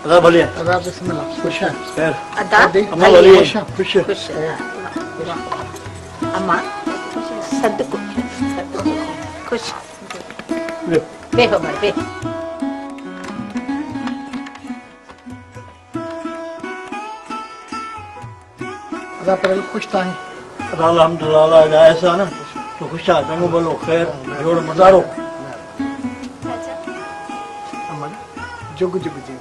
अदा भले अदा बिस्मिल्लाह खुश है खैर अदा अम्मा भले खुश खुश अम्मा सदको खुश बेहो मर बे अदा पर खुश था अल्हम्दुलिल्लाह अदा ऐसा ना तो खुश है चंगो भलो खैर जोड़ मज़ारो अमन जुग जुग जी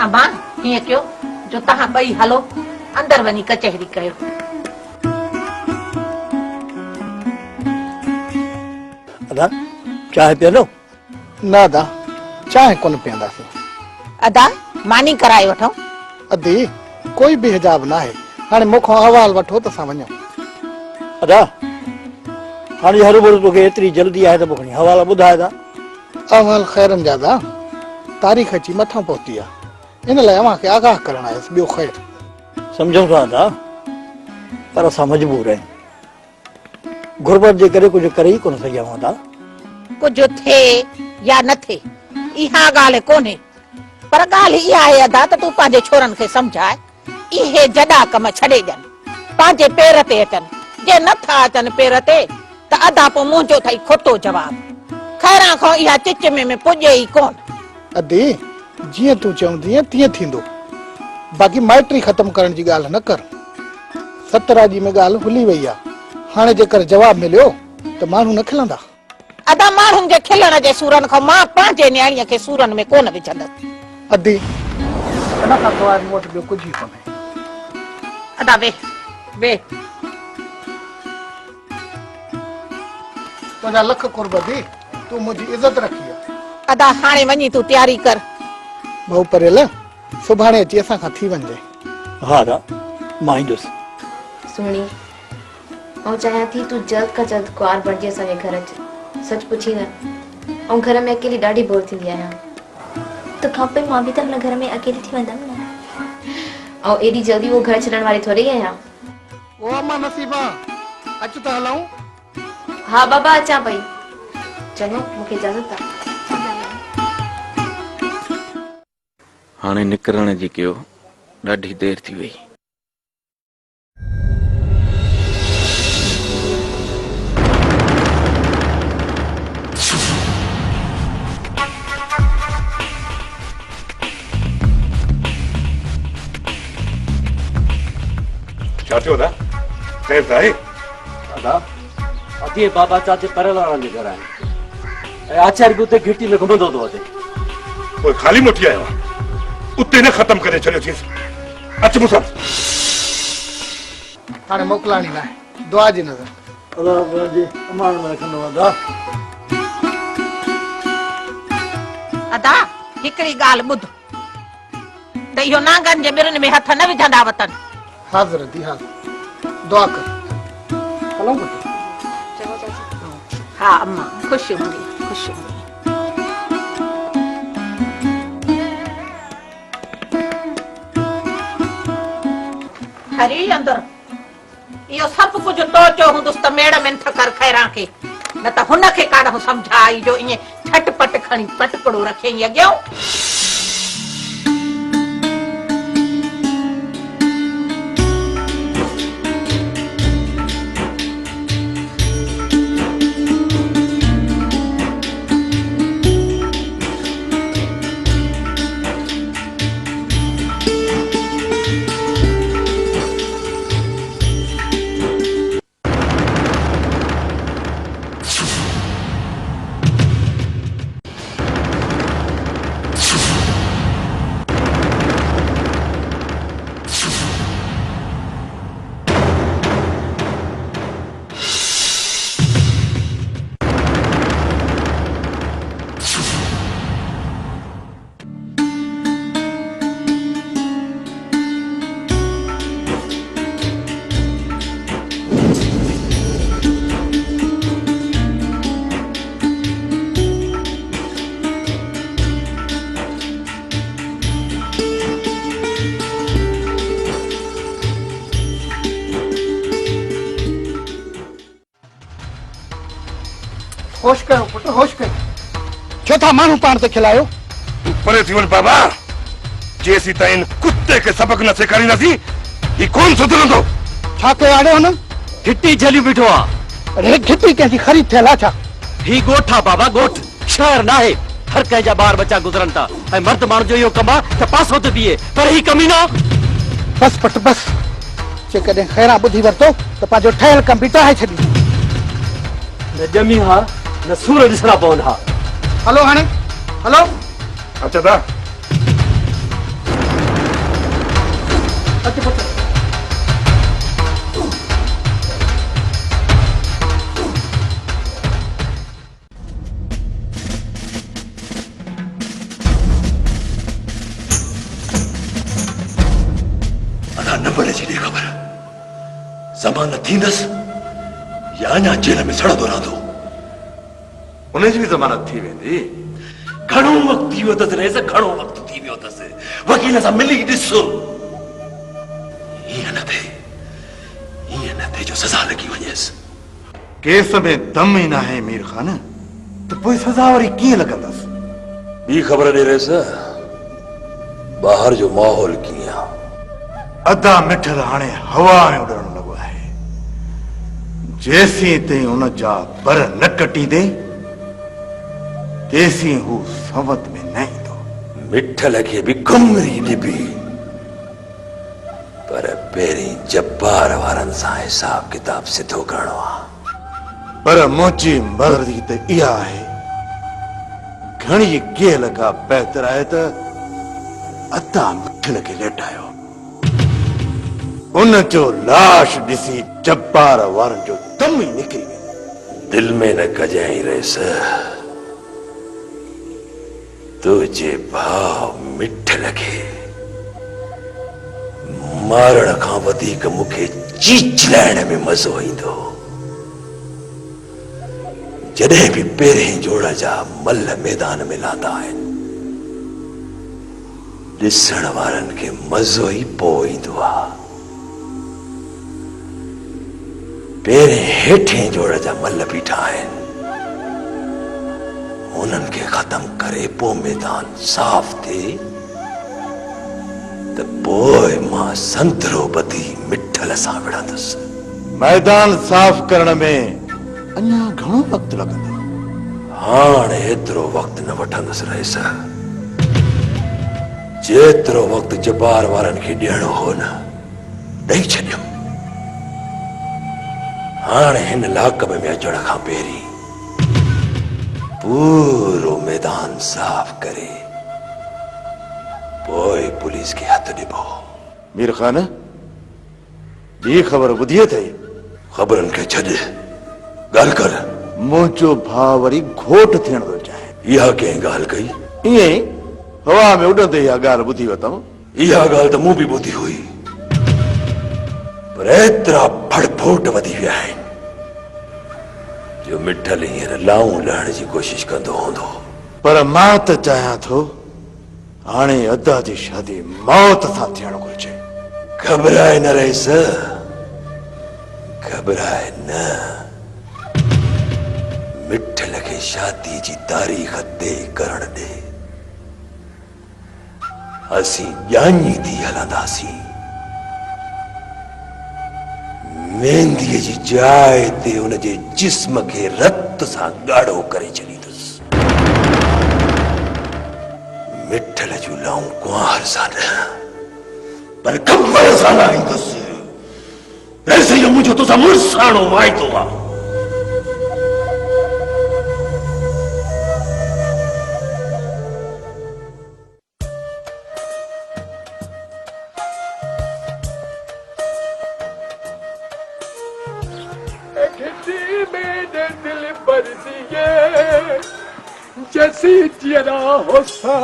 अम्मा हीअं कयो जो तव्हां ॿई हलो अंदर वञी कचहरी कयो अदा चाय पिया लो ना अदा चाहे कोन पियंदासीं अदा मानी कराए वठो अदी कोई भी हिजाब ना है हाणे मुखो अहवाल वठो त असां वञूं अदा हाणे हर भरू तोखे एतिरी जल्दी आहे त पोइ हवाला ॿुधाए था अहवाल ख़ैरन ज्यादा तारीख़ अची मथां पहुती आहे इन लाइ अव्हां खे आगाह करण आयुसि ॿियो ख़ैर सम्झूं था अदा पर असां मजबूर आहियूं गुरबत जे करे कुझु करे ई कोन सघिया था कुझु थिए या न थिए इहा ॻाल्हि कोन्हे पर ॻाल्हि इहा आहे अदा त तूं पंहिंजे छोरनि खे सम्झाए इहे जॾा कम छॾे ॾियनि पंहिंजे पेर ते अचनि जे नथा अचनि पेर ते त अदा पोइ मुंहिंजो अथई खोटो जवाबु खैरां खां इहा चिच में पुॼे ई कोन अदी जीअं तूं चवंदीअ तीअं थींदो बाक़ी माइट्री ख़तम करण जी ॻाल्हि न कर सतराजी में ॻाल्हि भुली वई आहे हाणे जेकर जवाब मिलियो त माण्हू न खिलंदा अदा माण्हुनि जे खिलण जे सूरनि खां मां पंहिंजे न्याणीअ खे सूरनि में कोन विझंदसि अदी इन खां सवाइ मूं वटि ॿियो कुझु ई कोन्हे अदा वे वे तुंहिंजा लख कुर्ब दी तूं मुंहिंजी इज़त रखी आहे अदा हाणे वञी तूं तयारी कर भाऊ परेल सुभाणे अची असां खां थी वञे हा अदा मां ईंदुसि सुणी ऐं चाहियां थी तूं जल्द खां जल्द कुआर बणिजे असांजे घर अच सच पुछी न ऐं घर में अकेली ॾाढी बोर थींदी आहियां तो खपे मां भी तो अपने घर में अकेली थी वंदम ना ऐं एॾी जल्दी वो घर छॾण वारी थोरी आहियां ओ अम्मा नसीबा अच त हलऊं हा बाबा अचां पई चङो मूंखे इजाज़त आहे हाणे निकिरण जी कयो ॾाढी देर थी वई चाहते हो ना खैर साहिब अदा अधी बाबा चाचे परेवारनि जे घर आहिनि ऐं आचार्य बि उते घिटी में घुमंदो थो अचे कोई खाली मोटी आयो आहे उते न ख़तम करे छॾियो चीस अच मूंसां हाणे मोकिलाणी न आहे दुआ जी नज़र अदा जी अमान में रखंदो अदा अदा हिकिड़ी ॻाल्हि ॿुध त इहो नांगनि जे ॿिरनि में हथ न विझंदा वतन हाज़िर दी हाज़िर दुआ कर हलऊं पुटु हा अम्मा ख़ुशि हूंदी ख़ुशि हूंदी हरी अंदर इहो सभु कुझु तो चयो हूंदुसि त मेड़ में न कर खैरां खे न त हुन खे काढो सम्झाई जो ईअं झटपट खणी पटकड़ो रखे अॻियां होश कयो पुट, होश कयो। छो था माण्हू पाण ते खिलायो? तू परे थी वञ बाबा। जेसी ताईं कुत्ते खे सबक न सेखारींदासीं ही कोन सुधरंदो। छा कयो आड़े हुन? घिटी झली बीठो आ। अरे घिटी कंहिंजी ख़रीद थियल आहे छा? ही गोठ आ बाबा, गोठ, शहर ना है। हर कंहिंजा ॿार बच्चा गुज़रनि था ऐं मर्द माण्हू जो इहो कमु आहे त पासो ते बीहे, पर ही कमीनो। बस पुट बस, जेकॾहिं खैरा ॿुधी वरितो त पंहिंजो ठहियल कमु बि टाहे छॾींदो। न ॼमी हा न सूर ॾिसणा पवंदा। हलो हाणे हलो। अच्छा था अच पुट। अदा न पड़े जी ख़बर ज़मानत थींदसि या अञा जेल में सड़ंदो रहंदो। उनजी बि ज़मानत थी वेंदी। घणो वक़्तु थी वियो अथसि रेस, घणो वक़्तु थी वियो अथसि। वकील सां मिली ॾिसो। ईअं न थिए जो सज़ा लॻी वञेसि। केस में दम ही ना है मीर खान, तो पोइ सज़ा वरी कीअं लॻंदसि? ॿी ख़बर ॾे रेस, ॿाहिरि जो माहौल कीअं आहे? अदा मिठल हाणे हवा में उॾण लॻो आहे। जेसीं ताईं उन जा पर न कटींदे तेसीं हू समत में न ईंदो। मिठल खे बि घुंगरी ॾिबी, पर पहिरीं जब्बार वारनि सां हिसाब किताब सिधो करणो आहे। पर मुंहिंजी मर्ज़ी त इहा आहे, घणी गेल खां बहितर आहे त अदा मिठल खे लेटायो। उन जो लाश ॾिसी जब्बार वारनि जो दम ई निकिरी वेंदो। दिल में न कजाई रेस, तुझे भाव मिठल खे मारण खां वधीक मूंखे चीचलाइण में मज़ो ईंदो। जॾहिं बि पहिरें जोड़ जा मल मैदान में लाता आहिनि, ॾिसण वारनि खे मज़ो ई पोइ ईंदो आहे। पहिरें हेठें जोड़ जा मल बीठा आहिनि, उन्हनि खे ख़तम करे पोइ मैदान साफ़ थिए त पोइ मां संतरो ॿधी मिठल सां विढ़ंदुसि। मैदान साफ़ करण में अञा घणो वक़्तु लॻंदो। हाणे एतिरो वक़्तु न वठंदुसि रेस, जेतिरो वक़्तु जब्बार वारनि खे ॾियणो हो न ॾेई छॾियुमि। हाणे हिन लाकब में अचण खां पहिरीं पूरो मैदान साफ़ करे पोइ पुलिस खे हथ ॾिबो। मीर खान, ॿी ख़बर ॿुधी अथई? ख़बरनि खे छॾ, ॻाल्हि कर। मुंहिंजो भाउ वरी घोट थियण थो चाहे। इहा कंहिं ॻाल्हि कई? ईअं ई हवा में उॾंदे इहा ॻाल्हि ॿुधी वरितमि। इहा ॻाल्हि त मूं बि ॿुधी हुई, पर एतिरा फड़फोट वधी विया आहिनि जो मिठल हींअर लाऊं लहण जी कोशिश कंदो हूंदो। पर मां त चाहियां थो हाणे अदा जी शादी मौत सां थियण घुरिजे। घबराए न रेस, घबराए न। मिठल खे शादी जी तारीख़ तय करण ॾे। असीं ॼाणी थी हलंदासीं। मेहंदीअ जी जाइ ते उनजे जिस्म खे रत सां ॻाढ़ो करे छॾींदुसि। मिठल जूं लाऊं कुंवार सां न, पर कमर सां लाहींदुसि। ऐसे इहो मुंहिंजो तोसां मुड़साणो वाइदो आहे। जैसी जियरा होसा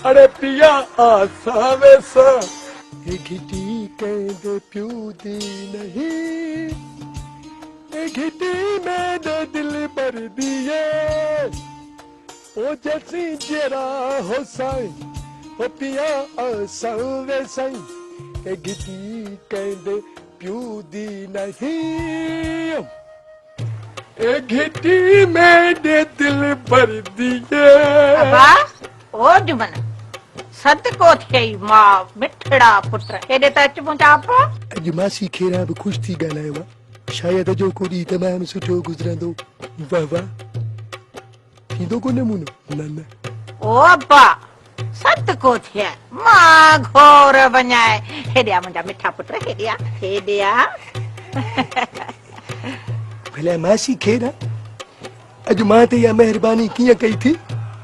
अरे पिया आसा वैसा ये घिटी कहते प्यू दी नहीं, ये घिटी मैंने दिल भर दिए। ओ जैसी जियरा होसा ओ पिया आसा वैसा ये घिटी कहते प्यू दी नहीं। ए घिटी मैंने दिल भर दिए। अबा ओ जुमन सत को थे मां मिठड़ा पुत्र हेडे त अच मुंहिंजा आपा। अॼु मासी खेरा बि ख़ुशि थी ॻाल्हायो आहे। शायदि अॼो को ॾींहुं तमामु सुठो गुज़रंदो। वाह वाह थींदो को नमूनो? न न ओ अब्बा सत को थे मां घोर वञाए हेॾिया मुंहिंजा मिठा पुत्र हेॾिया हेॾिया। भला मासी खेरा अॼु मां ते इहा महिरबानी कीअं कई थी?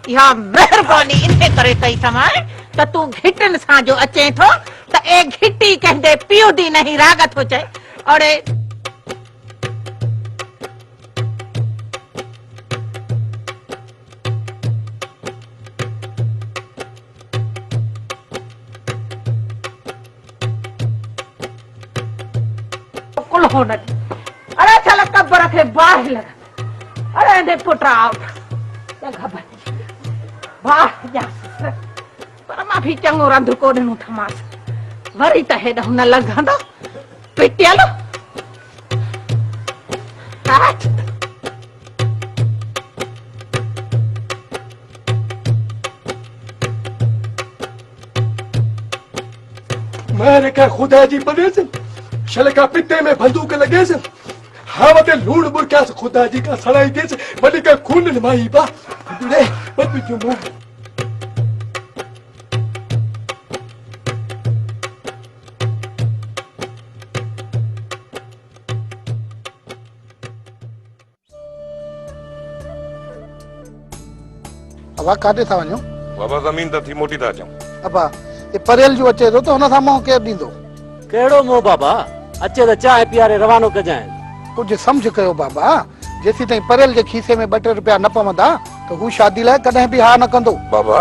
इहा महिरबानी इन करे कई तमां त तूं घिटनि सां जो अचे थो त ए घिटी कहंदे पियो दी नहीं राग थो चए। अरे कुल होना अरे चल कब्र के बाहर लगा। अरे दे पुत्रा क्या खबर वाह जा पर मां भी चंगो रंध को ॾिनो थमास वरी त हेॾो न लॻंदो पिटियल। मैंने क्या खुदा जी बने से शल का पिते में बंदूक लगे से हावते लूण बुरका से खुदा जी का सड़ाई दे से बड़ी का खून नमाई बा दुले मत जुमो। अबा काथे था वञो? बाबा ज़मीन त थी मोटी था अचूं। अबा ये परेल जो अचे थो त हुन सां मोह केरु ॾींदो? कहिड़ो मोह बाबा अचे त चांहि पीआरे रवानो कजांइ। कुछ समझ कयो बाबा जेसी ताईं परेल जे खीसे में 2 रुपया न पवंदा त हू शादी लाइ कॾहिं बि हा न कंदो। बाबा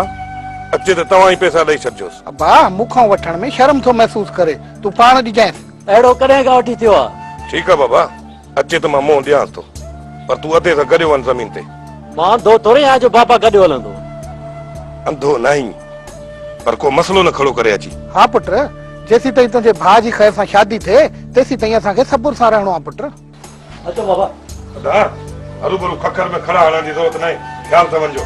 अचे त तव्हां ई पैसा ॾेई छॾिजोसि। अबा मूंखां वठण में शर्म थो महसूस करे तूं पाण ॾिजांइ। अहिड़ो कॾहिं खां वठी थियो आहे? ठीकु आहे बाबा अचे त मां मुंहुं ॾियांसि थो पर तूं अधे सां गॾियो वञ ज़मीन ते। मां अंधो थोरी आहियां जो बाबा गॾु हलंदो। अंधो नहीं पर को मसलो न खड़ो करे अची। हा पुट जेसी ताईं तुंहिंजे भाउ जी ख़ैर सां शादी थिए तेसी ताईं असांखे सबुर सां रहणो आहे पुट। अचो बाबा। हरू भरू खखर में खड़ा हलण जी ज़रूरत न आहे ख़्याल सां वञिजो।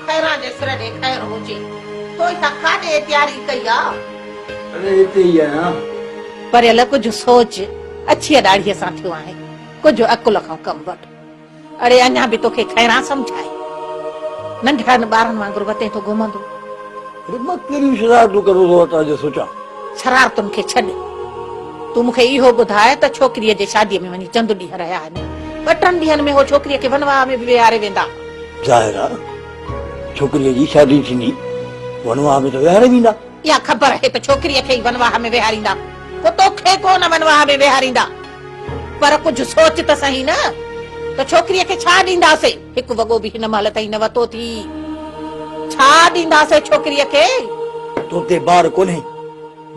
खैरा जे सिर ॾे खैर हुजे तो इहा काॾे तयारी कई आहे? अरे हिते ई आहियां। परेल कुझु सोच अच्छी ॾाढ़ीअ सां थियो आहे कुझु अकुल खां कम वठ। अरे अञा बि तोखे खैरा सम्झाए नंढड़नि ॿारनि वांगुरु वते थो घुमंदो। अरे मां कहिड़ियूं शरारतूं करो थो वठां जो सोचां? शरारतुनि खे छॾ तूं मूंखे इहो ॿुधाए त छोकिरीअ जे शादीअ में वञी चंद ॾींहं रहिया आहिनि 2-3 ॾींहंनि में हो छोकिरीअ खे वनवाह में बि विहारे वेंदा। ज़ाहिर आहे छोकिरीअ जी शादी थींदी वनवाह में त विहारे वेंदा। इहा ख़बर आहे त छोकिरीअ खे ई वनवाह में विहारींदा पोइ तोखे कोन वनवाह में विहारींदा। पर कुझु सोच त सही न त छोकिरीअ खे छा ॾींदासीं? हिकु वॻो बि हिन महिल ताईं न वरितो थी। छा ॾींदासीं छोकिरीअ खे? तोते ॿार कोन्हे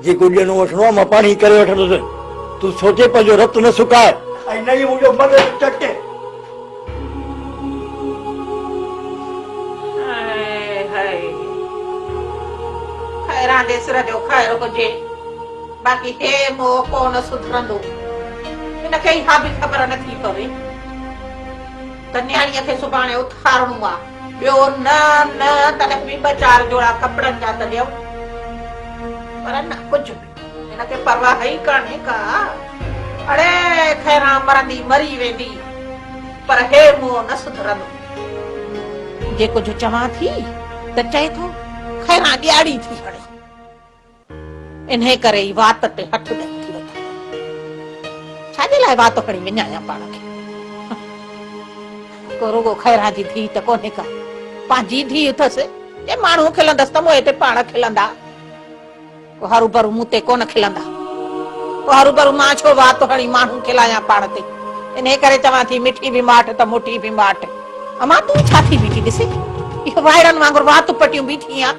जेको ॾियणो वठणो आहे मां पाण ई करे वठंदुसि। तूं सोचे पंहिंजो रतु न सुकाए ऐं न ई मुंहिंजो मन चटे। खैरा जे सिर जो खैर हुजे बाक़ी हे मोह कोन सुधरंदो। हिनखे इहा बि ख़बर नथी पवे त न्याणीअ खे सुभाणे उथारणो आहे। ॿियो न न तॾहिं बि 2-4 जोड़ा कपिड़नि जा त ॾियो पर न कुझु बि हिनखे परवाह ई कान्हे का। अड़े खैरा मरंदी मरी वेंदी पर हे मोह न सुधरंदो। जे कुझु चवां थी त चए थो खैरा ॾियारी थी हणे इन्हे करे ई वात ते हथ ॾेई थी वठां। छाजे लाइ वात खणी विञायां पाण खे? को रुगो खैरा जी धी त कोन्हे का पंहिंजी धी अथसि जे माण्हू खिलंदसि त मोए ते पाण खिलंदा। को हरू भरू मूं ते कोन खिलंदा। को हरू भरू मां छो वात खणी माण्हू खिलायां पाण ते? इन्हे करे चवां थी मिठी बि माठ त मोटी बि माठ। अमां तूं छा थी बीठी ॾिसे इहो वाइड़नि वांगुरु वात पटियूं बीठी आहियां।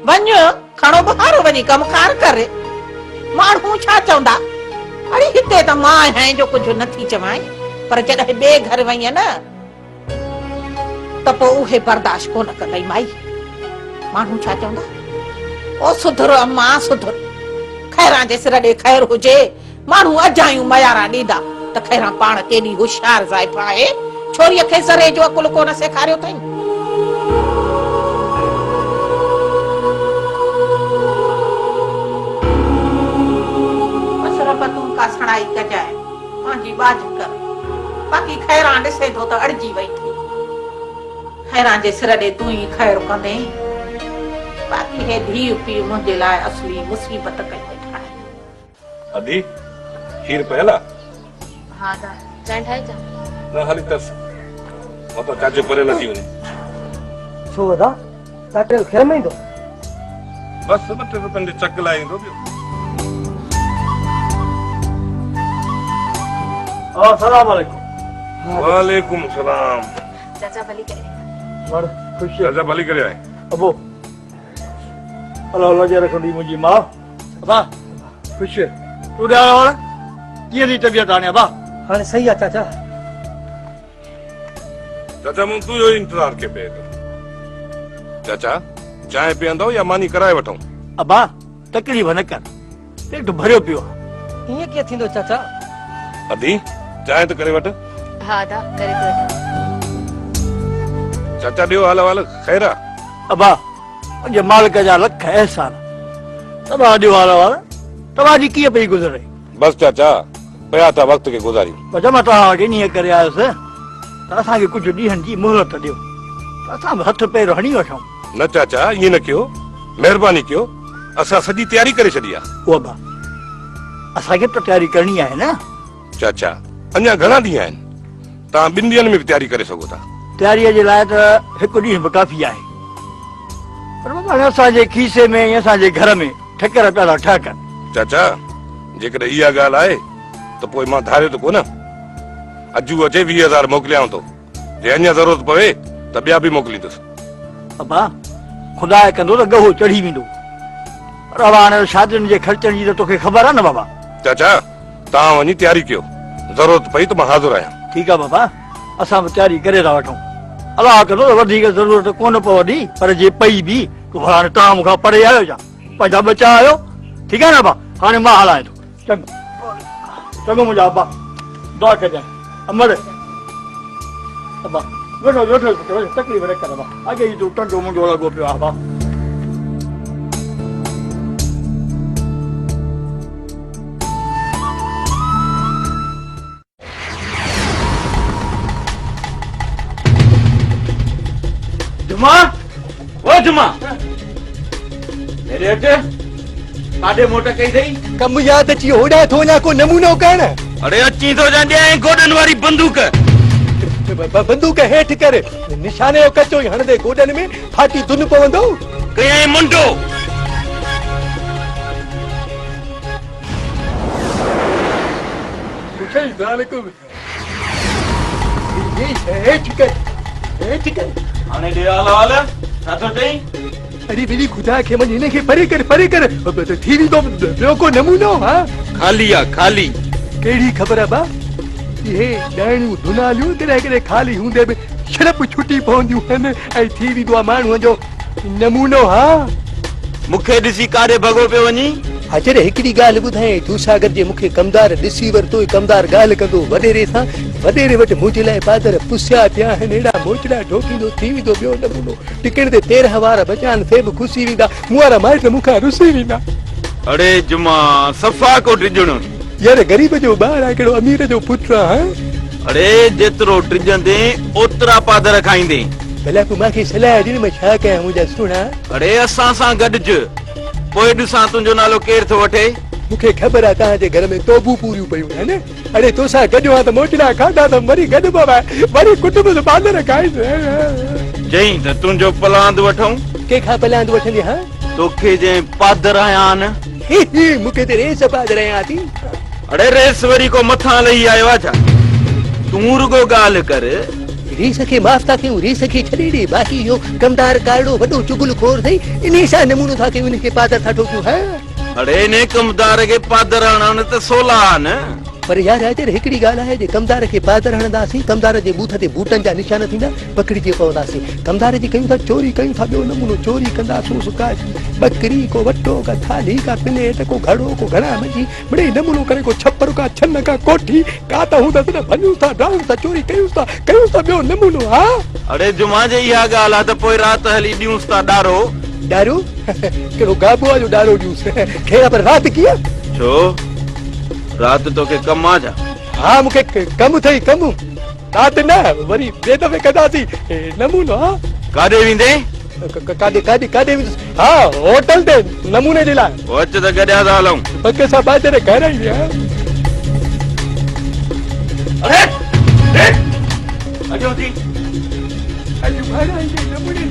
वञ खणो बहारो वञी कमकार कर। माण्हू छा चवंदा अरे हिते त मां आहियां जो कुझु नथी चवां, पर जॾहिं ॿिए घर वई न त पोइ उहे बर्दाश्त कोन कंदई। माई माण्हू छा चवंदा, ओ सुधर अम्मा सुधर, खैरां जे सिर ॾे खैर हुजे। माण्हू अजायूं मयारा ॾींदा त खैरां पाण केॾी होशियार ज़ाइफ़ आहे, छोरीअ खे ज़रे जो अकुल कोन सेखारियो अथई। अशरफ तूं का सणाई कजाए, पंहिंजी बाज कर, बाक़ी खैरां ॾिसे थो त अड़जी वई थी। खैरां जे सिर ॾे तूं ई खैर कंदे, बाक़ी हे धीउ पीउ मुंहिंजे लाइ असली मुसीबत कई वेठा आहिनि। अदी खीर पहला हाँ दा चाय ठाए जा न हाली तस वो तो चाचो परे नथी वने छो वदा ताटे खेर में ईंदो बस मटे रुपन जो चक लाईंदो बियो। अस्सलाम वालेकुम। वालेकुम सलाम। चाचा भली करे वर खुश चाचा भली करे आए अबो अल्लाह जे रखंदी मुंहिंजी मां अबा खुश तू ॾे वाला कीअं थी तबियत हाणे अबा? हाणे सही आहे चाचा। चाचा मूं तू जो इंतजार के पे चाचा चाय पियंदो या मानी कराए वठूं? अबा तकलीफ़ न कर, पेट भरियो पियो। ईअं कीअं थींदो चाचा? अदी चाय तो करे वठ। हाँ दा करे तो चाचा ॾियो हाल वाल खैरा? अबा मुंहिंजे मालिक जा लख एहसान, तव्हां ॾियो हाल वाल, तव्हांजी कीअं पई गुज़रे? बस चाचा पया था वक्त के गुज़ारी। जमा तव्हां वटि इन करे आयुसि त असांखे कुझु ॾींहंनि जी मोहलत ॾियो, असां बि हथ पेर हणी वठूं। न चाचा ये न कयो, मेहरबानी कयो, असां सॼी तैयारी करे छॾी आहे। ओ अबा असांखे त तयारी करणी आहे न। चाचा अञा घणा ॾींहं आहिनि, तव्हां ॿिनि ॾींहंनि में बि तैयारी करे सघो था। तयारीअ जे लाइ त हिकु ॾींहुं बि काफ़ी आहे, पर बाबा हाणे असांजे खीसे में या असांजे घर में ठकर पिया था ठहकनि। चाचा जेकॾहिं इहा ॻाल्हि आहे त पोइ मां धारियो त कोन, अॼु अचे 20,000 मोकिलियां थो, जे अञा ज़रूरत पवे त ॿिया बि मोकिलींदुसि। अबा ख़ुदा कंदो त गहो चढ़ी वेंदो, पर अबा हाणे शादियुनि जे ख़र्चनि जी त तोखे ख़बर आहे न बाबा। चाचा तव्हां वञी तैयारी कयो, ज़रूरत पई त मां हाज़िर आहियां। ठीकु आहे बाबा, असां बि तयारी करे था वठूं। अलाह कंदो त वधीक ज़रूरत कोन पवंदी, पर जे पई बि तूं हाणे तव्हां मूंखां परे आहियो छा, पंहिंजा बचा आहियो। ठीकु आहे न अबा, हाणे मां हलायां थो। चङो चङो मुंहिंजा अबा, दुआ कजांइ। अमर अबा वेठो वेठो तकलीफ़ न कर अबा, अॻे ई तूं टंडो मुंडो लॻो पियो आहे अबा। जुमा ओ जुमा मेरे अचे काॾे मोट कई अथई? कम यादि अची होॾां थो वञा, को नमूनो करण। अड़े अची थो जांॾे गोॾनि वारी बंदूक। बंदूक हेठि कर, निशाने जो कचो ई हणंदे गोॾनि में फाटी धुन पवंदो। कयई मुंडो हेठि कर हेठि कर। हाणे ॾे हाल छा थो चई? अरे मेरी खुदा खे मन इनखे परे कर परे कर, थी वेंदो ॿियो को नमूनो। हा खाली आहे खाली। कहिड़ी ख़बर आहे बा, इहे ॾाणियूं धुनालियूं कॾहिं कॾहिं खाली हूंदे बि शड़प छुटी पवंदियूं आहिनि ऐं थी वेंदो आहे माण्हूअ जो नमूनो। हा मूंखे ॾिसी काॾे भॻो पियो वञी? अचरे हिकिड़ी ॻाल्हि ॿुधाए, तूं सां गॾु जे मूंखे कमदार ॾिसी वरितो, कमदार ॻाल्हि कंदो वॾेरे सां, वॾेरे वटि मुंहिंजे लाइ पादर पुसिया पिया आहिनि, अहिड़ा मोचड़ा ढोकींदो थी वेंदो ॿियो नमूनो। टिकण ते 13 वार बचा आहिनि, से बि ख़ुशी वेंदा, मूं वारा माइट मूंखां रुसी वेंदा। अड़े जुमा सफ़ा को टिजणो यार गरीब जो ॿार आहे, कहिड़ो अमीर जो पुटु आहे। अड़े जेतिरो टिजंदे ओतिरा पादर खाईंदे। भला पोइ मूंखे सलाह ॾिन, मां छा कयां मुंहिंजा सुहिणा? अड़े असां सां गॾिज, पोइ ॾिसां तुंहिंजो नालो केरु थो वठे। मूंखे ख़बर आहे तव्हांजे घर में तोबूं पूरियूं पयूं आहिनि। अड़े तोसां गॾु आहे त मोचड़ा खाधा त वरी गॾु पवाए, वरी कुटुंब जो पादर खाईंदे। चई त तुंहिंजो पलांद वठूं। कंहिंखां पलांद वठंदी? हा तोखे जंहिं पादर आया आहिनि, मूंखे त रेस पादर आया थी। अड़े रेस वरी को मथां लही आयो आहे छा? तूं रुगो ॻाल्हि कर। रीस खे माफ़ था कयूं, रीस खे छॾे ॾे, बाक़ी इहो कमदार कारड़ो वॾो चुगल खोर अथई, इन सां नमूनो था कयूं, इनखे पादर था ठोकियूं। हा अड़े ने कमदार के पादर हणण त सोला न पर यार अजर हिकड़ी गाल है जे कमदार के पादर हणंदासीं कमदार जे बूथ ते बूटन जा निशान थींदा पकड़िजी पवंदासीं कमदार जी कयूं था चोरी कयूं था ॿियो नमूनो चोरी कंदासूं सुका बकरी को वट्टो का थाली का प्लेट को घड़ो को घड़ा मजी बड़े नमूनो करे को छप्पर का छन का कोठी का त हूंदा न भञूं था डाऊं था चोरी कयूं था ॿियो नमूनो हा अड़े जुमा जे इहा ॻाल्हि आहे त पोइ राति हली ॾियूंसि था ॾारो दारू केड़ो गाबो जो दारू जूस खेड़ा पर रात किया छो रात तो के कम आ जा हां मुके कम थई कम रात न वरी बे दफे कदासी नमूनो हां काडे विंदे काडे हां होटल दे नमूने दिला वच त गड्या था हलूं पक्के सा बाजे रे घर आई है अरे अजो थी अजो घर आई नमूने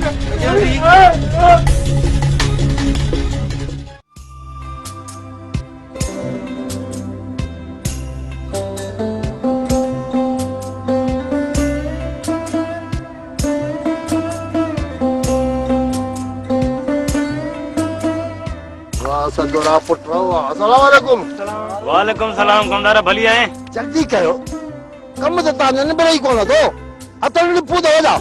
सदोरा पुट अस्सलाम वालेकुम वालेकुम सलाम कमदार भली आए जल्दी कयो कम त ताने न बरई कोन तो अतन नि पूदो जा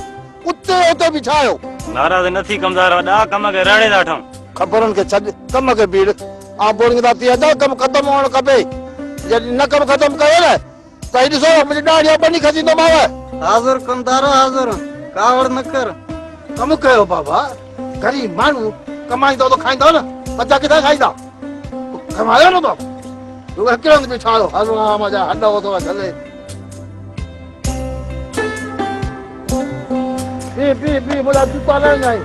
उते उते बिछायो नाराज नथी कमदार वडा कम के राणे दा ठम खबरन के छड कम के भीड़ आ बोलिंग दा तिया जा कम खत्म होण कपे जदी न कम खत्म कयो न त ॾिसो मुंहिंजी ॾाढी बनी खसींदो माव हाज़ुर कंदार हाज़ुर कावड़ न कर कम कयो बाबा गरीब माण्हू कमाईंदो तो खाईंदो न बच्चा किथे खाईंदा कमायो न तो तू अकेले बिछायो हलवा मजा हड्डा हो तो चले पी मुझे जूता ले जाए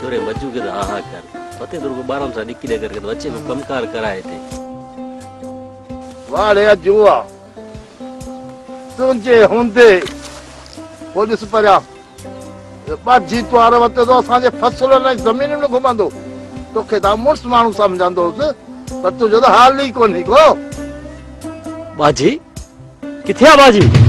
छोरे मजू के हा कर पते तो बाराम सा निकी दे करके बच्चे को कमकार कराए थे वाले जुआ तुझे हुंदे पुलिस परा बाजी त्वार वते तो असांजे फसल न जमीन में घुमंदो तोखे ता मुर्स माण्हू समझंदोस पर तुझो तो हाल ही कोन्हे को बाजी किथे आ बाजी